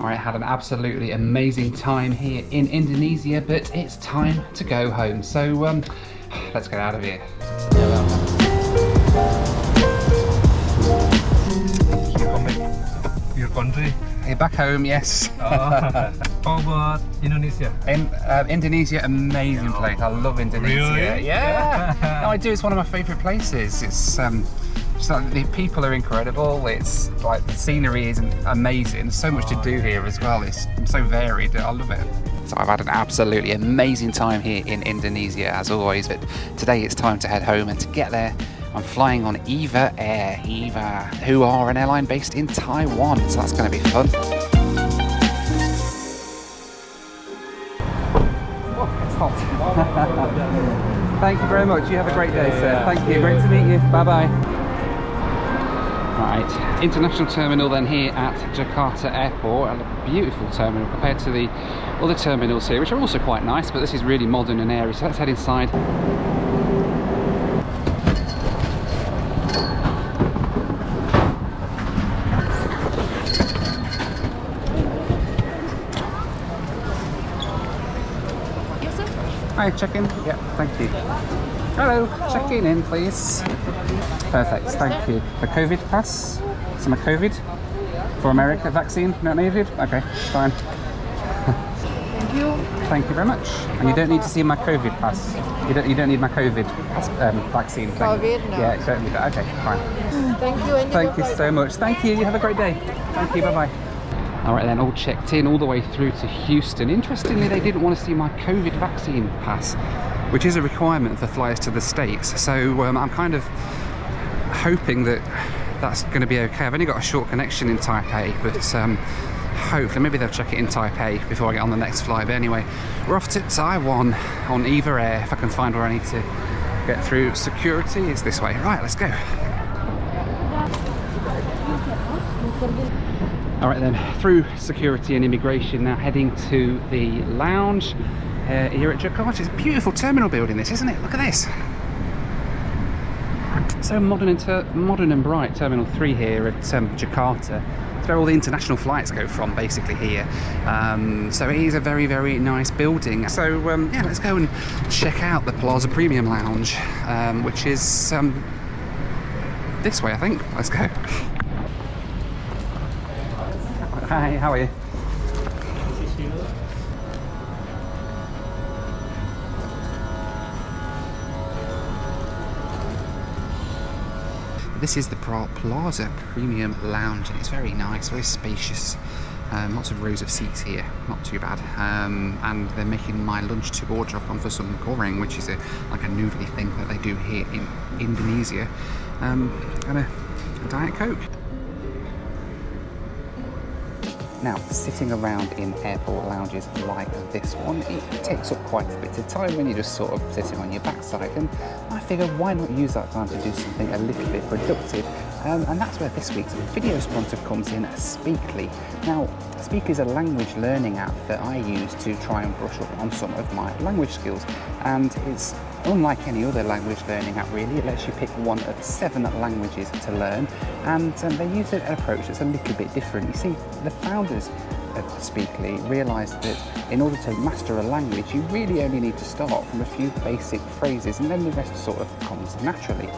Alright, had an absolutely amazing time here in Indonesia, but it's time to go home. So let's get out of here. Your country? Back home, yes. How about Indonesia? Indonesia, amazing place. I love Indonesia. Really? Yeah. No, I do. It's one of my favourite places. It's just like the people are incredible. It's like the scenery is amazing. There's so much to do here as well. It's so varied. I love it. So I've had an absolutely amazing time here in Indonesia as always, but today it's time to head home, and to get there I'm flying on EVA Air, EVA, who are an airline based in Taiwan, so that's going to be fun. Oh, it's hot. Thank you very much. You have a great day, sir. Thank you. Great to meet you. Bye-bye. Right, international terminal then here at Jakarta Airport. A beautiful terminal compared to the other terminals here, which are also quite nice, but this is really modern and airy, so let's head inside. Hi, check-in. Yeah, thank you. Hello, checking in, please. Perfect, thank you. The COVID pass? Some COVID? For America, vaccine not needed? Okay, fine. Thank you. Thank you very much. And you don't need to see my COVID pass. You don't need my COVID pass, vaccine thing. COVID, no. Yeah, certainly. Okay, fine. Thank you. And Thank you so much. Thank you. You have a great day. Thank you. Bye-bye. All right then, all checked in all the way through to Houston. Interestingly, they didn't want to see my COVID vaccine pass, which is a requirement for flights to the States. So I'm kind of hoping that that's going to be okay. I've only got a short connection in Taipei, but hopefully maybe they'll check it in Taipei before I get on the next flight. But anyway, we're off to Taiwan on EVA Air. If I can find where I need to get through security, it's this way. Right, let's go. All right then, through security and immigration, now heading to the lounge here at Jakarta. It's a beautiful terminal building, this, isn't it? Look at this. So modern and bright. Terminal 3 here at Jakarta. It's where all the international flights go from, basically here. So it is a very, very nice building. So yeah, let's go and check out the Plaza Premium Lounge, which is this way, I think. Let's go. Hi, how are you? This is the Plaza Premium Lounge, and it's very nice, very spacious. Lots of rows of seats here, not too bad. And they're making my lunch to go drop on for some goreng, which is like a noodly thing that they do here in Indonesia, and a Diet Coke. Now, sitting around in airport lounges like this one, it takes up quite a bit of time when you're just sort of sitting on your backside, and I figure why not use that time to do something a little bit productive, and that's where this week's video sponsor comes in, Speakly. Now, Speakly is a language learning app that I use to try and brush up on some of my language skills, and it's unlike any other language learning app really. It lets you pick one of 7 languages to learn, and they use an approach that's a little bit different. You see, the founders of Speakly realised that in order to master a language, you really only need to start from a few basic phrases, and then the rest sort of comes naturally.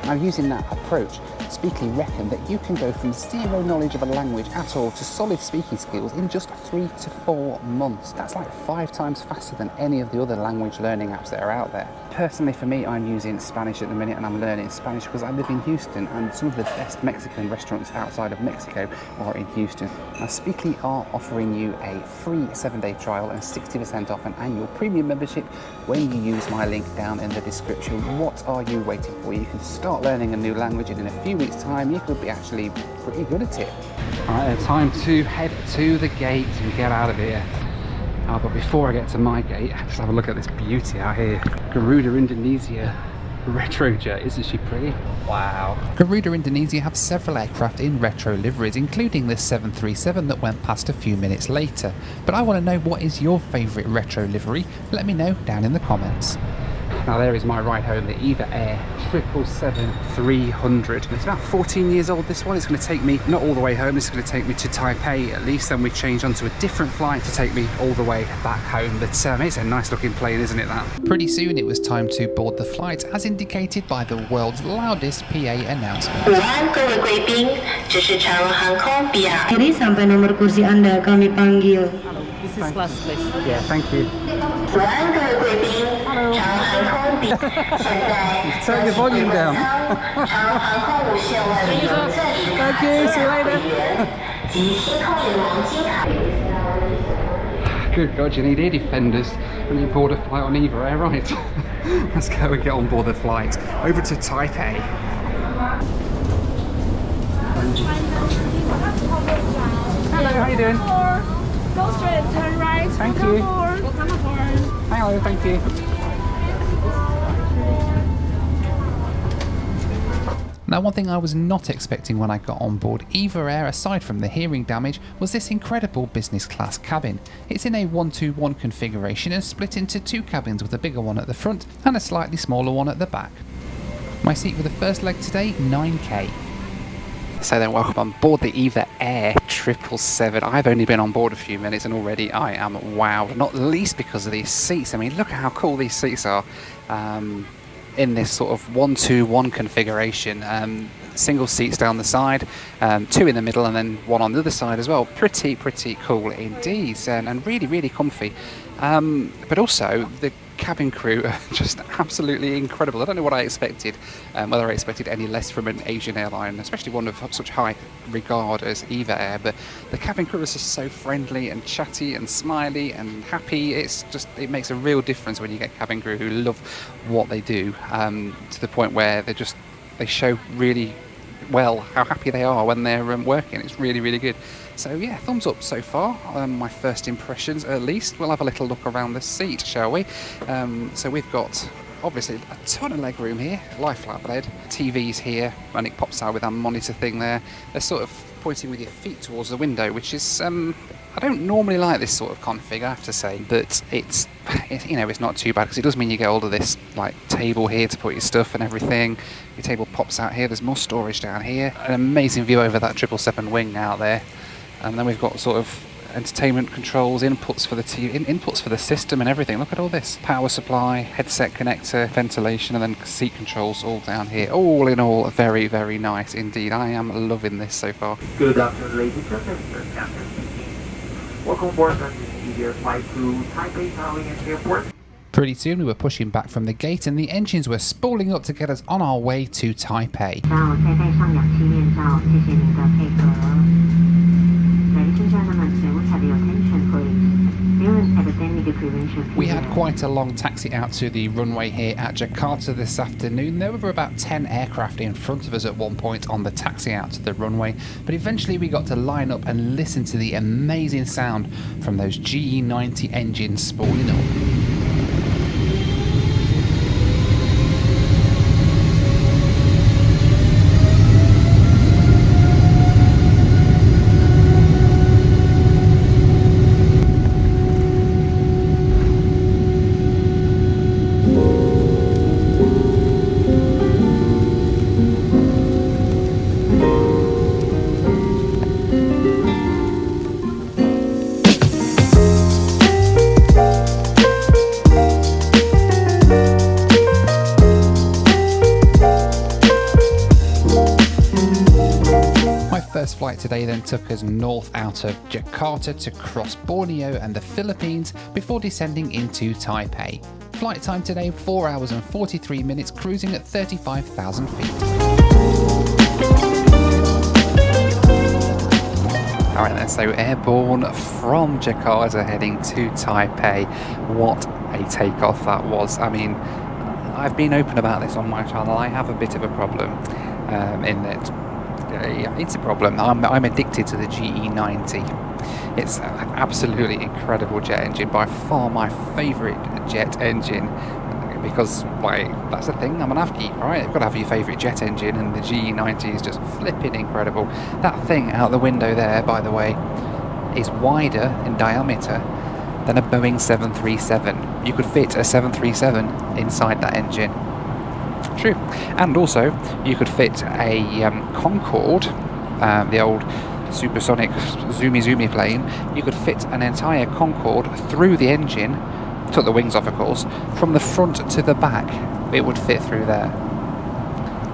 Now, using that approach, Speakly reckon that you can go from zero knowledge of a language at all to solid speaking skills in just 3 to 4 months. That's like 5 times faster than any of the other language learning apps that are out there. Personally, for me, I'm using Spanish at the minute, and I'm learning Spanish because I live in Houston, and some of the best Mexican restaurants outside of Mexico are in Houston. Now, Speakly are offering you a free 7-day trial and 60% off an annual premium membership when you use my link down in the description. What are you waiting for? You can start learning a new language, and in a few weeks' time, you could be actually pretty good at it. All right, time to head to the gate and get out of here. Oh, but before I get to my gate, just have a look at this beauty out here. Garuda Indonesia retro jet, isn't she pretty? Wow. Garuda Indonesia have several aircraft in retro liveries, including this 737 that went past a few minutes later. But I want to know, what is your favourite retro livery? Let me know down in the comments. Now there is my ride home, the EVA Air 777-300. It's about 14 years old, this one. It's going to take me, not all the way home, it's going to take me to Taipei at least, then we change onto a different flight to take me all the way back home. But it's a nice looking plane, isn't it, that? Pretty soon it was time to board the flight, as indicated by the world's loudest PA announcement. Ini sampai nomor kursi Anda kami panggil. This is class, please. Yeah, thank you. Turn the volume down. Thank you, see you later. Good God, you need ear defenders when you board a flight on EVA Air, right? Let's go and get on board the flight over to Taipei. Hello, how you doing? Go straight, turn right. Thank you. Welcome aboard. Hello, thank you. Now, one thing I was not expecting when I got on board EVA Air, aside from the hearing damage, was this incredible business class cabin. It's in a 1-2-1 configuration and split into 2 cabins, with a bigger one at the front and a slightly smaller one at the back. My seat for the first leg today, 9K. So then, welcome on board the EVA Air 777. I've only been on board a few minutes and already I am wowed, not least because of these seats. I mean, look at how cool these seats are in this sort of 1-2-1 configuration. Single seats down the side, 2 in the middle and then 1 on the other side as well. Pretty cool indeed, and really comfy. But also the cabin crew are just absolutely incredible. I don't know what I expected, whether I expected any less from an Asian airline, especially one of such high regard as EVA Air, but the cabin crew is just so friendly and chatty and smiley and happy. It makes a real difference when you get cabin crew who love what they do, to the point where they show really well how happy they are when they're working. It's really good. So yeah, thumbs up so far. My first impressions at least. We'll have a little look around the seat, shall we? So we've got obviously a ton of leg room here, lie flat bed, TVs here, and it pops out with our monitor thing there. They're sort of pointing with your feet towards the window, which is I don't normally like this sort of config, I have to say, but it's not too bad, because it does mean you get all of this like table here to put your stuff and everything. Your table pops out here. There's more storage down here. An amazing view over that 777 wing out there. And then we've got sort of entertainment controls, inputs for the TV, inputs for the system and everything. Look at all this. Power supply, headset connector, ventilation, and then seat controls all down here. All in all, very nice indeed. I am loving this so far. Good afternoon, ladies and gentlemen. Captain speaking. Welcome aboard on this EVA flight to Taipei Taoyuan Airport. Pretty soon we were pushing back from the gate and the engines were spooling up to get us on our way to Taipei. We had quite a long taxi out to the runway here at Jakarta this afternoon. There were about 10 aircraft in front of us at one point on the taxi out to the runway, but eventually we got to line up and listen to the amazing sound from those GE90 engines spooling up. First flight today then took us north out of Jakarta to cross Borneo and the Philippines before descending into Taipei. Flight time today 4 hours and 43 minutes, cruising at 35,000 feet. Alright then, so airborne from Jakarta heading to Taipei. What a takeoff that was. I mean, I've been open about this on my channel. I have a bit of a problem in that it's a problem. I'm addicted to the GE90. It's an absolutely incredible jet engine, by far my favourite jet engine, because that's the thing, I'm an AV geek, right? You've got to have your favourite jet engine, and the GE90 is just flipping incredible. That thing out the window there, by the way, is wider in diameter than a Boeing 737. You could fit a 737 inside that engine. True. And also, you could fit a Concorde, the old supersonic zoomy plane. You could fit an entire Concorde through the engine, took the wings off of course, from the front to the back. It would fit through there.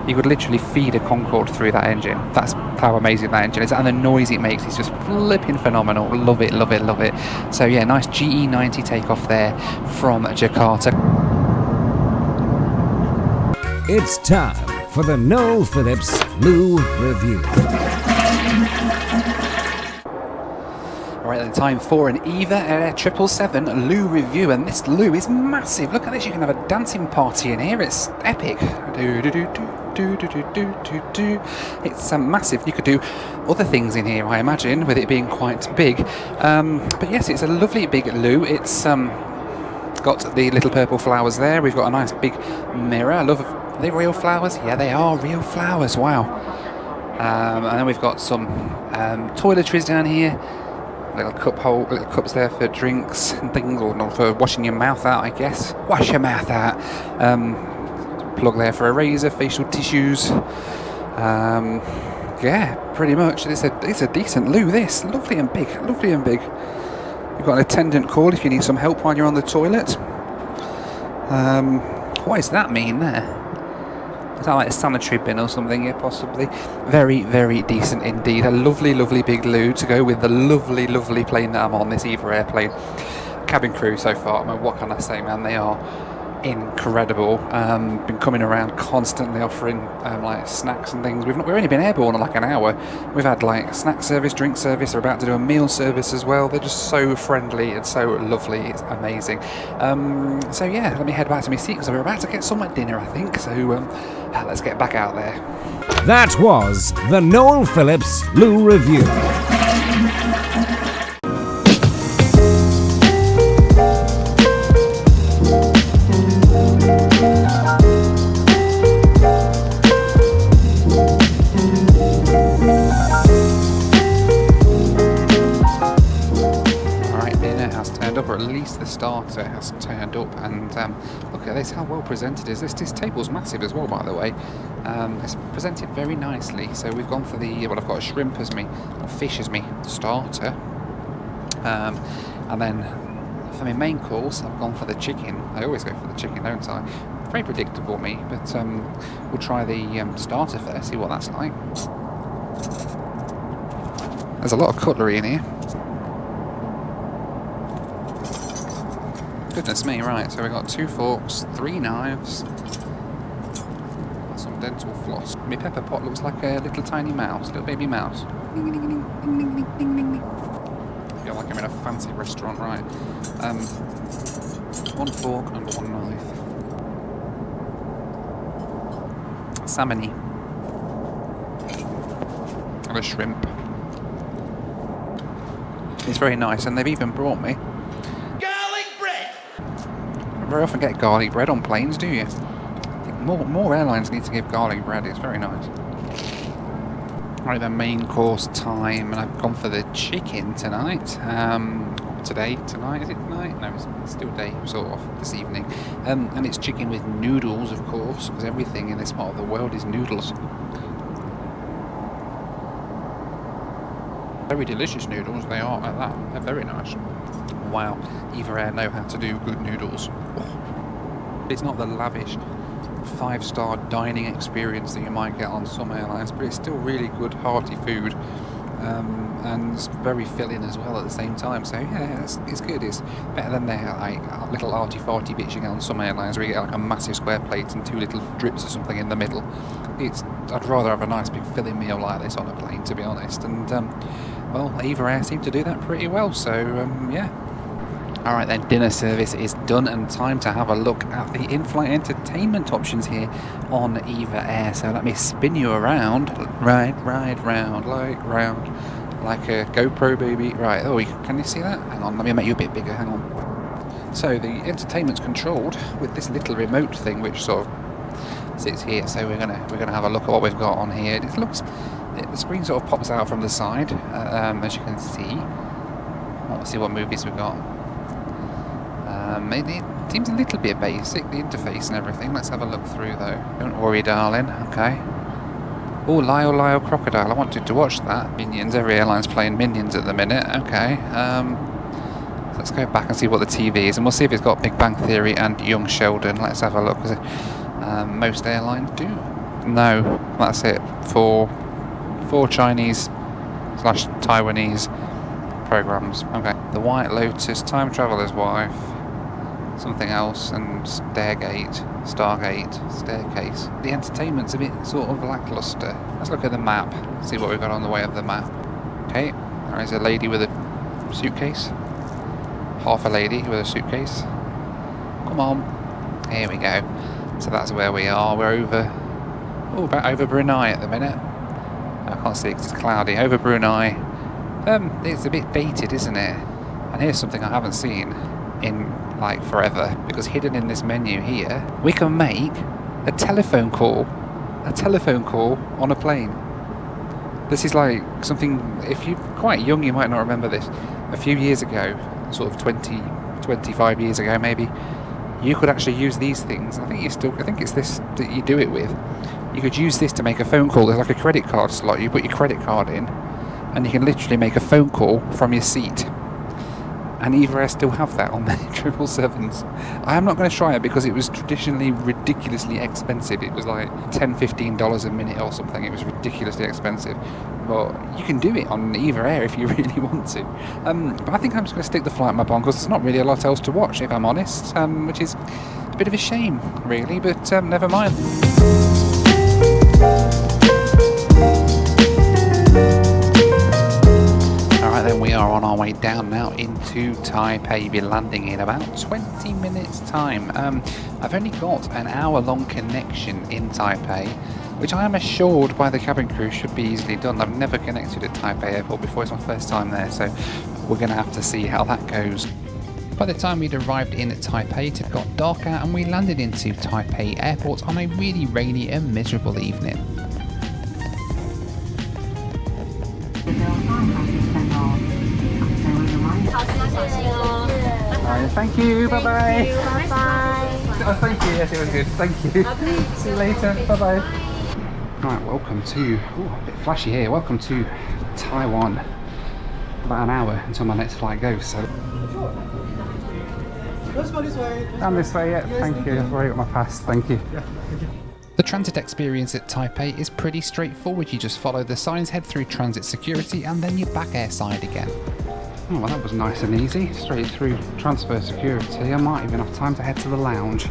You could literally feed a Concorde through that engine. That's how amazing that engine is, and the noise it makes is just flipping phenomenal. Love it, love it, love it. So yeah, nice GE90 takeoff there from Jakarta. It's time for the Noel Phillips Lou Review. Alright then, time for an EVA Air 777 loo review, and this loo is massive. Look at this, you can have a dancing party in here, it's epic. It's massive. You could do other things in here, I imagine, with it being quite big. But yes, it's a lovely big loo. It's got the little purple flowers there. We've got a nice big mirror. I love. Are they real flowers? Yeah, they are real flowers. Wow. And then we've got some toiletries down here. Little cups there for drinks and things, or not, for washing your mouth out, I guess. Wash your mouth out. Plug there for a razor, facial tissues. Yeah, pretty much. It's a decent loo. This lovely and big, lovely and big. You've got an attendant call if you need some help while you're on the toilet. What does that mean there? Is that like a sanitary bin or something? Yeah, possibly. Very, very decent indeed. A lovely, lovely big loo to go with the lovely, lovely plane that I'm on, this EVA airplane. Cabin crew so far, I mean, what can I say, man? They are incredible. Been coming around constantly offering like snacks and things. We've only been airborne in like an hour. We've had like snack service, drink service. They're about to do a meal service as well. They're just so friendly and so lovely. It's amazing. So yeah, let me head back to my seat because we're about to get some dinner, I think. So let's get back out there. That was the Noel Phillips Lou Review. Or at least the starter has turned up, and look at this, how well presented is this. This table's massive as well, by the way. It's presented very nicely. So we've gone for the, well, I've got a shrimp as me, or fish as me starter, and then for my main course I've gone for the chicken. I always go for the chicken, don't I? Very predictable me, but we'll try the starter first, see what that's like. There's a lot of cutlery in here. Goodness me, right, so we've got 2 forks, 3 knives, some dental floss. My pepper pot looks like a little tiny mouse, little baby mouse. I feel like I'm in a fancy restaurant, right. 1 fork and 1 knife. Salmon-y. And a shrimp. It's very nice, and they've even brought me. Very often get garlic bread on planes, do you? I think more airlines need to give garlic bread. It's very nice. Right, the main course time, and I've gone for the chicken tonight. Tonight, is it tonight? No, it's still day, sort of, this evening. And it's chicken with noodles, of course, because everything in this part of the world is noodles. Very delicious noodles, they are at that. They're very nice. Wow, EVA Air know how to do good noodles. It's not the lavish 5-star dining experience that you might get on some airlines, but it's still really good, hearty food, and it's very filling as well at the same time. So yeah, it's good. It's better than their like little arty-farty bits you get on some airlines where you get like a massive square plate and 2 little drips or something in the middle. I'd rather have a nice big filling meal like this on a plane, to be honest. And well, EVA Air seem to do that pretty well. So yeah. Alright then, dinner service is done and time to have a look at the in-flight entertainment options here on EVA Air. So let me spin you around, right round, like a GoPro baby. Right, oh, can you see that? Hang on, let me make you a bit bigger, hang on. So the entertainment's controlled with this little remote thing which sort of sits here. So we're gonna have a look at what we've got on here. The screen sort of pops out from the side, as you can see. Let's see what movies we've got. It seems a little bit basic, the interface and everything. Let's have a look through though. Don't worry, darling. Okay. Oh, Lyle Crocodile. I wanted to watch that. Minions. Every airline's playing Minions at the minute. Okay. So let's go back and see what the TV is, and we'll see if it's got Big Bang Theory and Young Sheldon. Let's have a look. Most airlines do. No, that's it for Chinese / Taiwanese programs. Okay. The White Lotus, Time Traveler's Wife, something else, and Stargate, Staircase. The entertainment's a bit sort of lackluster. Let's look at the map, see what we've got on the way of the map. Okay, there is a lady with a suitcase. Half a lady with a suitcase. Come on. Here we go. So that's where we are. We're about over Brunei at the minute. I can't see because it's cloudy. Over Brunei. It's a bit dated, isn't it? And here's something I haven't seen in like forever, because hidden in this menu here, we can make a telephone call on a plane. This is like something, if you're quite young you might not remember this. A few years ago, sort of 25 years ago maybe, you could actually use these things. I think it's this that you do it with. You could use this to make a phone call. There's like a credit card slot. You put your credit card in and you can literally make a phone call from your seat. And EVA Air still have that on their 777s. I am not going to try it because it was traditionally ridiculously expensive. It was like $10-15 a minute or something. It was ridiculously expensive. But you can do it on EVA Air if you really want to. But I think I'm just going to stick the flight map on because there's not really a lot else to watch, if I'm honest. Which is a bit of a shame, really, but never mind. Then we are on our way down now into Taipei. We're landing in about 20 minutes time. I've only got an hour-long connection in Taipei, which I am assured by the cabin crew should be easily done. I've never connected at Taipei Airport before, it's my first time there, so we're going to have to see how that goes. By the time we'd arrived in Taipei, it had got darker and we landed into Taipei Airport on a really rainy and miserable evening. Thank you, bye bye. Bye. Oh, thank you, yes, it was good, thank you. Okay. See you later, bye bye. Right, welcome to, a bit flashy here, welcome to Taiwan. About an hour until my next flight goes, so. Let's go this way. Down this way, yeah, Yes, thank you. I've already got my pass, thank you. Yeah, thank you. The transit experience at Taipei is pretty straightforward. You just follow the signs, head through transit security, and then you're back airside again. Oh, well, that was nice and easy. Straight through transfer security. I might even have time to head to the lounge.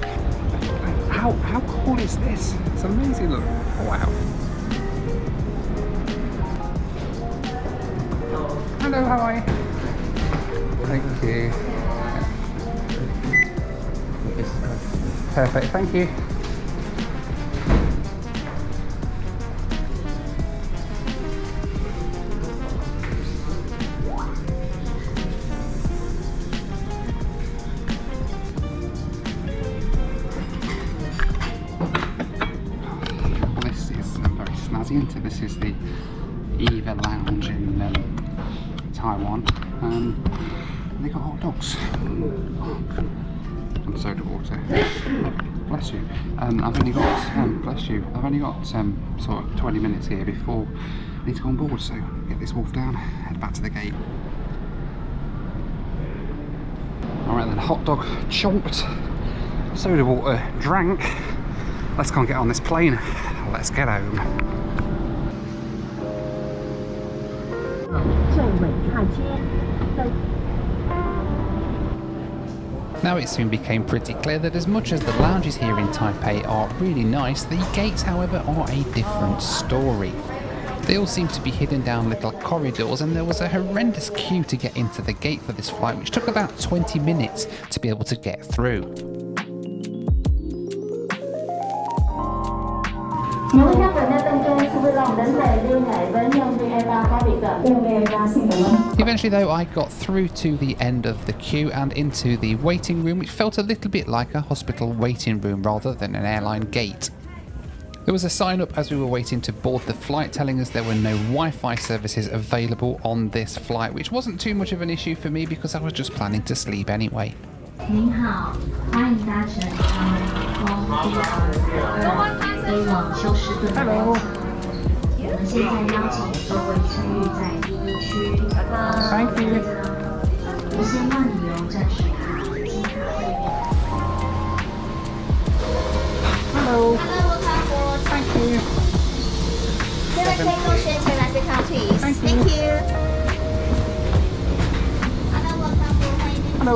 How cool is this? It's amazing, look. Wow. Hello, how are you? Thank you. Perfect, thank you. Into this is the EVA lounge in Taiwan. They got hot dogs and soda water. Bless you. I've only got bless you. I've only got sort of 20 minutes here before I need to go on board. So get this wolf down, head back to the gate. All right then, hot dog chomped, soda water drank. Let's go and get on this plane. Let's get home. Now it soon became pretty clear that as much as the lounges here in Taipei are really nice, the gates, however, are a different story. They all seem to be hidden down little corridors, and there was a horrendous queue to get into the gate for this flight, which took about 20 minutes to be able to get through. Eventually though, I got through to the end of the queue and into the waiting room, which felt a little bit like a hospital waiting room rather than an airline gate. There was a sign up as we were waiting to board the flight telling us there were no Wi-Fi services available on this flight, which wasn't too much of an issue for me because I was just planning to sleep anyway. 您好，欢迎搭乘长荣航空222飞往休斯顿的列车。我们现在邀请座位区域在第一区。Thank you. 无线万里游暂时卡、金卡会员。Hello. Thank you. Thank you. Hello.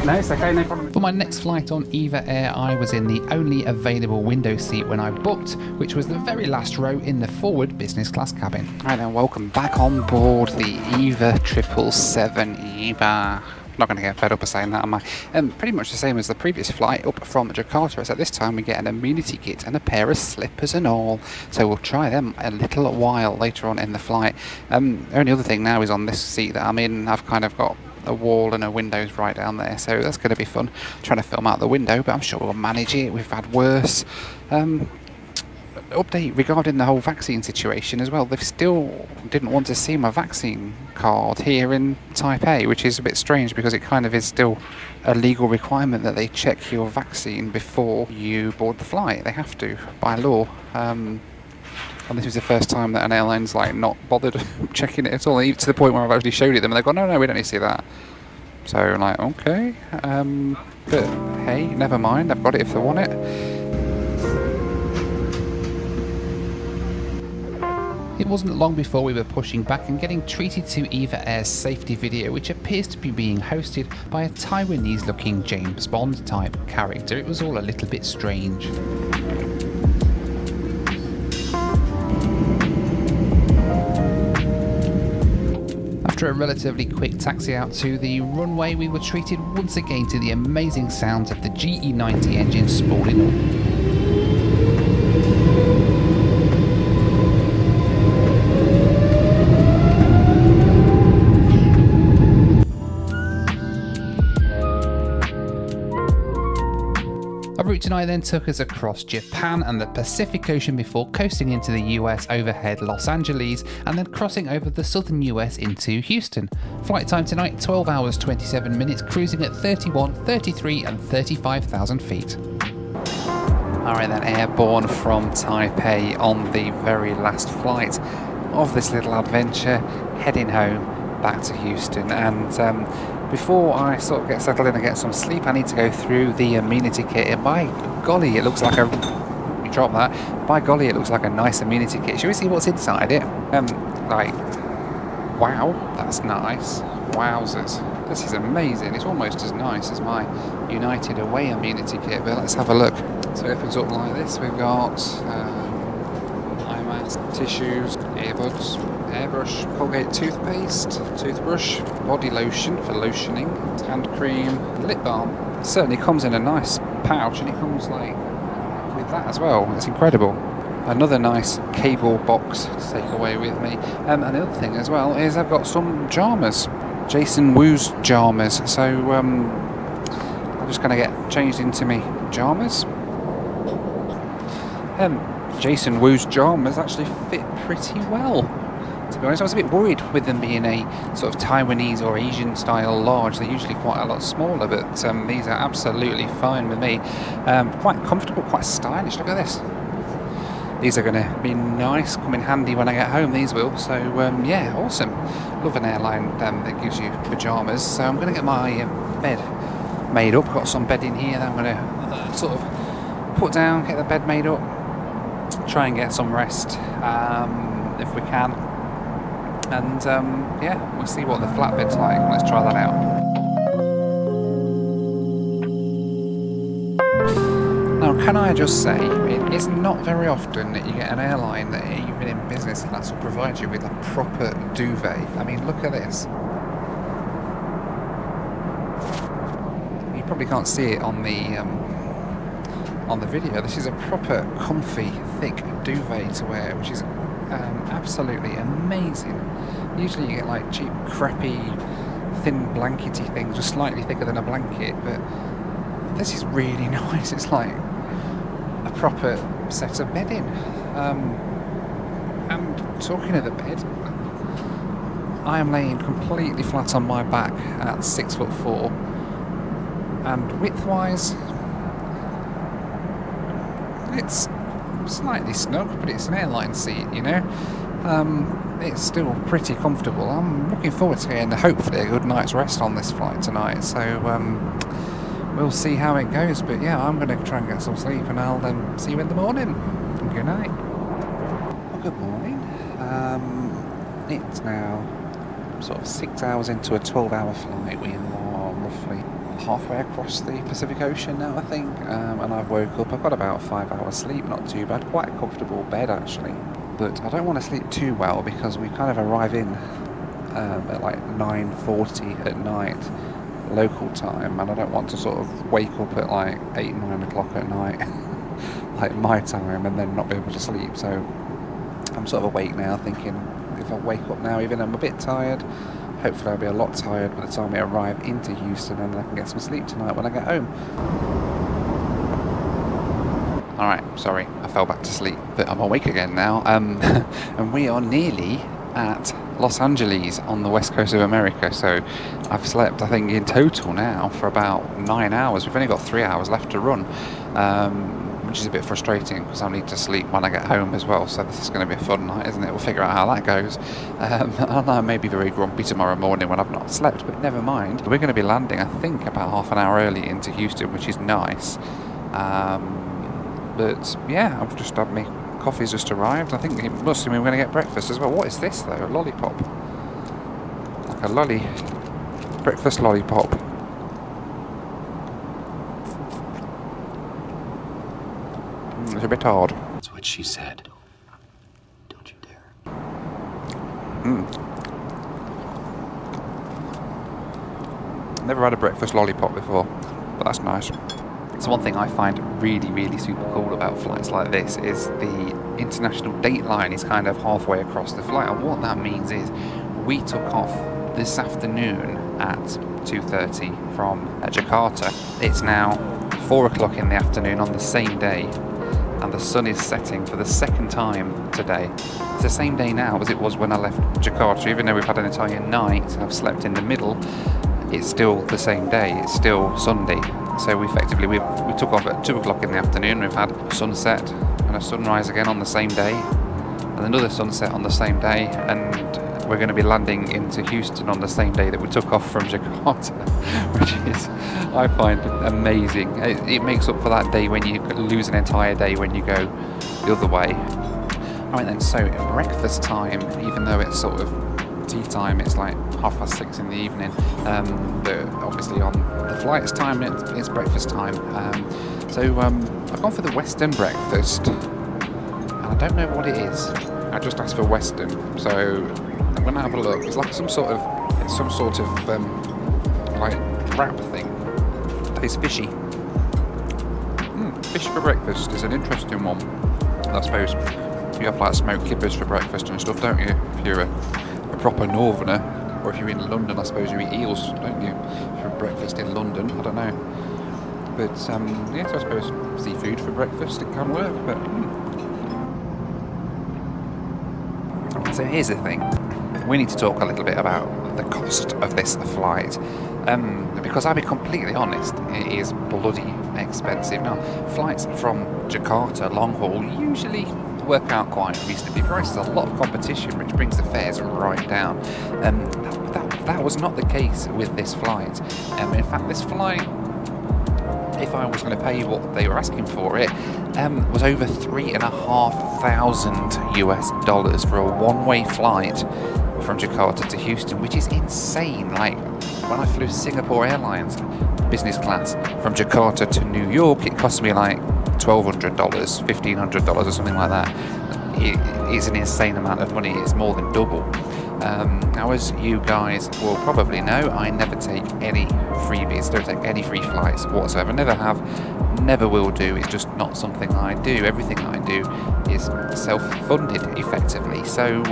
No, it's okay, no problem. For my next flight on EVA Air, I was in the only available window seat when I booked, which was the very last row in the forward business class cabin. Right then, welcome back on board the EVA 777 EVA. Not going to get fed up of saying that, am I? Pretty much the same as the previous flight up from Jakarta, except this time we get an amenity kit and a pair of slippers and all. So we'll try them a little while later on in the flight. Only other thing now is on this seat that I'm in, I've kind of got a wall and a windows right down there, so that's going to be fun. Trying to film out the window, but I'm sure we'll manage it. We've had worse. Update regarding the whole vaccine situation as well. They still didn't want to see my vaccine card here in Taipei, which is a bit strange because it kind of is still a legal requirement that they check your vaccine before you board the flight. They have to by law. And this was the first time that an airline's like not bothered checking it at all, to the point where I've actually showed it them and they've gone, no, we don't need to see that. So I'm like, okay, but hey, never mind, I've got it if they want it. It wasn't long before we were pushing back and getting treated to EVA Air's safety video, which appears to be being hosted by a Taiwanese looking James Bond type character. It was all a little bit strange. After a relatively quick taxi out to the runway, we were treated once again to the amazing sounds of the GE90 engine spooling up. Our route tonight then took us across Japan and the Pacific Ocean before coasting into the US overhead Los Angeles and then crossing over the southern US into Houston. Flight time tonight 12 hours 27 minutes, cruising at 31, 33 and 35,000 feet. Alright then, airborne from Taipei on the very last flight of this little adventure, heading home back to Houston. And before I sort of get settled in and get some sleep, I need to go through the amenity kit. And by golly, it looks like a... You drop that. By golly, it looks like a nice amenity kit. Shall we see what's inside it? Like, wow, that's nice. Wowzers. This is amazing. It's almost as nice as my United Away amenity kit, but let's have a look. So it opens up like this. We've got eye masks, tissues, earbuds, airbrush, Colgate toothpaste, toothbrush, body lotion for lotioning, hand cream, lip balm. It certainly comes in a nice pouch, and it comes like with that as well. It's incredible. Another nice cable box to take away with me. And the other thing as well is I've got some pajamas, Jason Wu's pajamas. So I'm just going to get changed into me pajamas. Jason Wu's pajamas actually fit pretty well. To be honest, I was a bit worried with them being a sort of Taiwanese or Asian style large. They're usually quite a lot smaller, but these are absolutely fine with me. Quite comfortable, quite stylish. Look at this. These are going to be nice, come in handy when I get home, these will. So yeah, awesome. Love an airline that gives you pyjamas. So I'm going to get my bed made up. Got some bed in here that I'm going to sort of put down, get the bed made up, try and get some rest if we can. And yeah, we'll see what the flatbed's like. Let's try that out. Now, can I just say, it is not very often that you get an airline that, even in business class, will provide you with a proper duvet. I mean, look at this. You probably can't see it on the video. This is a proper, comfy, thick duvet to wear, which is absolutely amazing. Usually you get like cheap, crappy, thin blankety things, just slightly thicker than a blanket, but this is really nice. It's like a proper set of bedding. And talking of the bed, I am laying completely flat on my back at 6'4", and width-wise, it's slightly snug, but it's an airline seat, you know. It's still pretty comfortable. I'm looking forward to getting hopefully a good night's rest on this flight tonight, so we'll see how it goes. But yeah, I'm going to try and get some sleep, and I'll then see you in the morning. Good night. Well, good morning. It's now sort of 6 hours into a 12-hour flight. We are roughly halfway across the Pacific Ocean now, I think, and I've woke up. I've got about 5 hours sleep, not too bad. Quite a comfortable bed actually, but I don't want to sleep too well because we kind of arrive in at like 9:40 at night local time, and I don't want to sort of wake up at like 8-9 o'clock at night like my time and then not be able to sleep. So I'm sort of awake now thinking, if I wake up now, even I'm a bit tired, hopefully I'll be a lot tired by the time we arrive into Houston, and then I can get some sleep tonight when I get home. Alright, sorry, I fell back to sleep, but I'm awake again now. And we are nearly at Los Angeles on the west coast of America, so I've slept, I think, in total now for about 9 hours. We've only got 3 hours left to run, which is a bit frustrating because I need to sleep when I get home as well, so this is going to be a fun night, isn't it? We'll figure out how that goes. I may be very grumpy tomorrow morning when I've not slept, but never mind. We're going to be landing, I think, about half an hour early into Houston, which is nice. But yeah, I've just had my coffee's just arrived. I think it must mean we're going to get breakfast as well. What is this though? A lollipop? Like a breakfast lollipop. It's a bit odd. That's what she said. Don't you dare. Never had a breakfast lollipop before, but that's nice. So one thing I find really, really super cool about flights like this is the international date line is kind of halfway across the flight, and what that means is we took off this afternoon at 2:30 from Jakarta. It's now 4 o'clock in the afternoon on the same day, and the sun is setting for the second time today. It's the same day now as it was when I left Jakarta. Even though we've had an entire night and I've slept in the middle, it's still the same day. It's still Sunday. So we took off at 2 o'clock in the afternoon. We've had a sunset and a sunrise again on the same day, and another sunset on the same day, and we're going to be landing into Houston on the same day that we took off from Jakarta, which is, I find, amazing. It makes up for that day when you lose an entire day when you go the other way. Alright then, so breakfast time, even though it's sort of tea time, it's like 6:30 in the evening, but obviously on the flight's time it's breakfast time. So I've gone for the Western breakfast, and I don't know what it is. I just asked for Western, so I'm gonna have a look. It's like some sort of like wrap thing. It's fishy. Fish for breakfast is an interesting one. I suppose you have like smoked kippers for breakfast and stuff, don't you? If you're a proper northerner, or if you're in London, I suppose you eat eels, don't you? For breakfast in London, I don't know. But yeah, so I suppose seafood for breakfast, it can work, but So here's the thing, we need to talk a little bit about the cost of this flight, because I'll be completely honest, it is bloody expensive. Now, flights from Jakarta long haul usually work out quite reasonably priced. There's a lot of competition, which brings the fares right down. That was not the case with this flight. In fact, this flight, if I was going to pay what they were asking for it, was over $3,500 US for a one-way flight from Jakarta to Houston, which is insane. Like, when I flew Singapore Airlines business class from Jakarta to New York, it cost me like $1,200, $1,500 or something like that. It is an insane amount of money. It's more than double. Now, as you guys will probably know, I never take any freebies, don't take any free flights whatsoever. Never have, never will do. It's just not something I do. Everything I do is self-funded, effectively. So,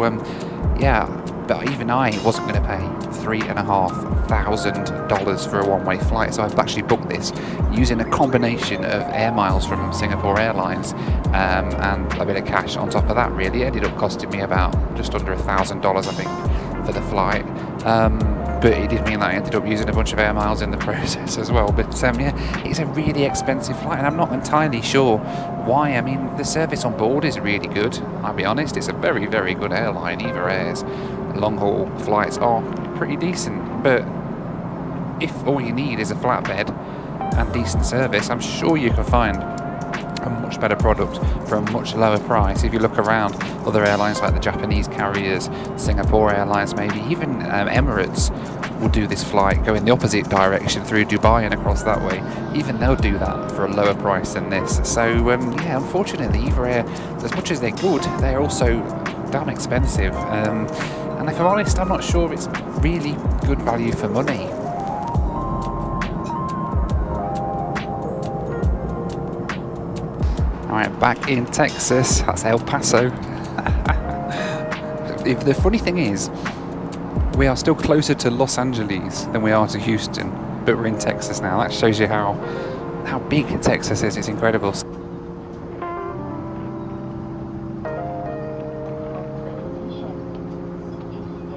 yeah, but even I wasn't going to pay $3,500 for a one-way flight. So I've actually booked this using a combination of air miles from Singapore Airlines and a bit of cash on top of that. Really, it ended up costing me about just under $1,000, I think, for the flight. But it did mean that I ended up using a bunch of air miles in the process as well. But yeah, it's a really expensive flight, and I'm not entirely sure why. I mean, the service on board is really good. I'll be honest, it's a very, very good airline. EVA Air's long-haul flights are pretty decent. But if all you need is a flatbed and decent service, I'm sure you can find a much better product for a much lower price. If you look around, other airlines like the Japanese carriers, Singapore Airlines maybe, even Emirates will do this flight, go in the opposite direction through Dubai and across that way. Even they'll do that for a lower price than this. So yeah, unfortunately EVA Air, as much as they're good, they're also damn expensive. And if I'm honest, I'm not sure it's really good value for money. Alright, back in Texas, that's El Paso. The funny thing is, we are still closer to Los Angeles than we are to Houston, but we're in Texas now. That shows you how big Texas is. It's incredible.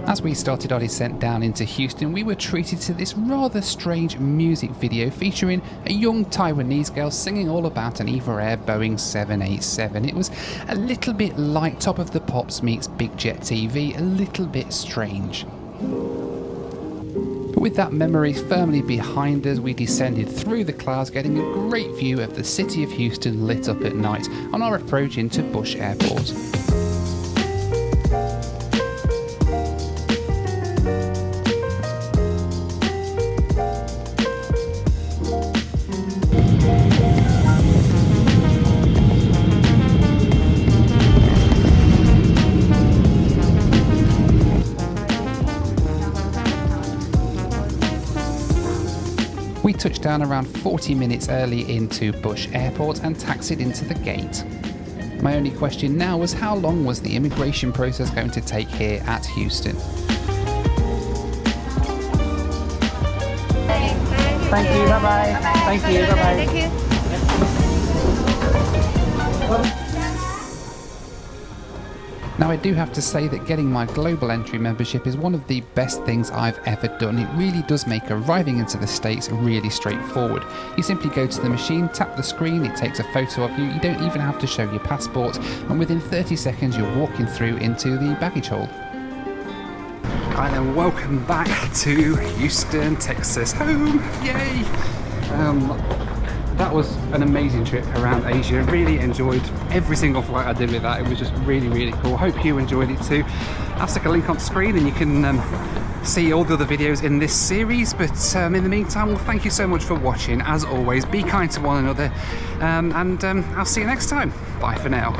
As we started our descent down into Houston, we were treated to this rather strange music video featuring a young Taiwanese girl singing all about an EVA Air Boeing 787. It was a little bit like Top of the Pops meets Big Jet TV, a little bit strange. But with that memory firmly behind us, we descended through the clouds, getting a great view of the city of Houston lit up at night on our approach into Bush Airport. We touched down around 40 minutes early into Bush Airport and taxied into the gate. My only question now was how long was the immigration process going to take here at Houston? Thank you, bye-bye. Thank you, bye-bye. Thank you. Now I do have to say that getting my global entry membership is one of the best things I've ever done. It really does make arriving into the States really straightforward. You simply go to the machine, tap the screen, it takes a photo of you, you don't even have to show your passport, and within 30 seconds you're walking through into the baggage hold. Alright then, welcome back to Houston, Texas, home! Yay! That was an amazing trip around Asia. Really enjoyed every single flight I did with that. It was just really, really cool. Hope you enjoyed it too. I'll stick a link on screen and you can see all the other videos in this series. But in the meantime, well, thank you so much for watching. As always, be kind to one another. And I'll see you next time. Bye for now.